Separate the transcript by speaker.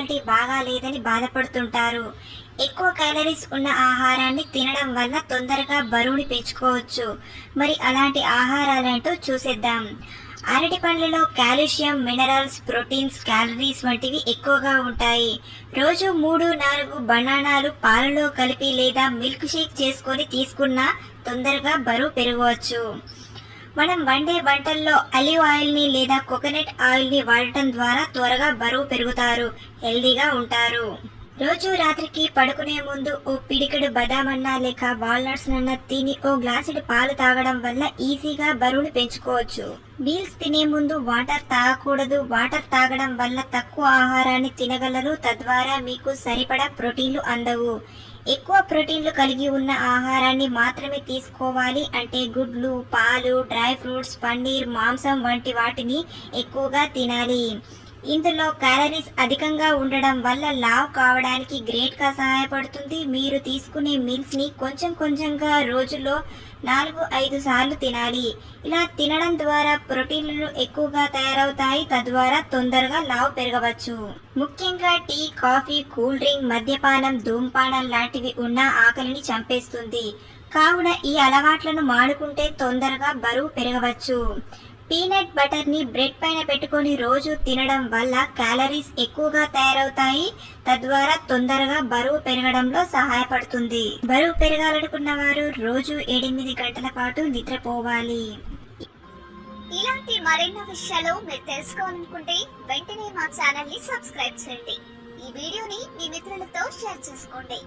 Speaker 1: ఒక్కటి బాగా లేదని బాధపడుతుంటారు. ఎక్కువ క్యాలరీస్ ఉన్న ఆహారాన్ని తినడం వల్ల తొందరగా బరువుని పెంచుకోవచ్చు. మరి అలాంటి ఆహారాలేంటో చూసేద్దాం. అరటి పండ్లలో కాల్షియం, మినరల్స్, ప్రోటీన్స్, క్యాలరీస్ వంటివి ఎక్కువగా ఉంటాయి. రోజు 3-4 బనానాలు పాలలో కలిపి లేదా మిల్క్ షేక్ చేసుకొని తీసుకున్నా తొందరగా బరువు పెరగవచ్చు. మనం వండే వంటల్లో ఆలివ్ ఆయిల్ని లేదా కోకోనట్ ఆయిల్ని వాడటం ద్వారా త్వరగా బరువు పెరుగుతారు, హెల్దీగా ఉంటారు. రోజు రాత్రికి పడుకునే ముందు ఓ పిడికెడు బదామన్నా లేక వాల్నట్స్ నన్నా తిని ఓ గ్లాసుడు పాలు తాగడం వల్ల ఈజీగా బరువును పెంచుకోవచ్చు. మీల్స్ తినే ముందు వాటర్ తాగకూడదు. వాటర్ తాగడం వల్ల తక్కువ ఆహారాన్ని తినగలరు, తద్వారా మీకు సరిపడా ప్రోటీన్లు అందవు. ఎక్కువ ప్రోటీన్లు కలిగి ఉన్న ఆహారాన్ని మాత్రమే తీసుకోవాలి. అంటే గుడ్లు, పాలు, డ్రై ఫ్రూట్స్, పన్నీర్, మాంసం వంటి వాటిని ఎక్కువగా తినాలి. ఇందులో క్యాలరీస్ అధికంగా ఉండడం వల్ల లావు కావడానికి గ్రేట్గా సహాయపడుతుంది. మీరు తీసుకునే మీల్స్ని కొంచెం కొంచెంగా రోజులో 4-5 సార్లు తినాలి. ఇలా తినడం ద్వారా ప్రోటీన్లు ఎక్కువగా తయారవుతాయి, తద్వారా తొందరగా లావు పెరగవచ్చు. ముఖ్యంగా టీ, కాఫీ, కూల్ డ్రింక్, మద్యపానం, ధూమపానం లాంటివి ఉన్న ఆకలిని చంపేస్తుంది. కావున ఈ అలవాట్లను మానుకుంటే తొందరగా బరువు పెరగవచ్చు. పీనట్ బటర్ని బ్రెడ్ పైన పెట్టుకొని రోజు తినడం వల్ల క్యాలరీస్ ఎక్కువగా తయారవుతాయి, తద్వారా తొందరగా బరువు పెరగడంలో సహాయపడుతుంది. బరువు పెరగాలనుకున్న వారు రోజు 8 గంటల పాటు నిద్రపోవాలి.
Speaker 2: ఇలాంటి మరెన్నో విషయాలు మీరు తెలుసుకోవాలనుకుంటే వెంటనే మా ఛానల్ ని సబ్స్క్రైబ్ చేయండి. ఈ వీడియోని మీ మిత్రులతో షేర్ చేసుకోండి.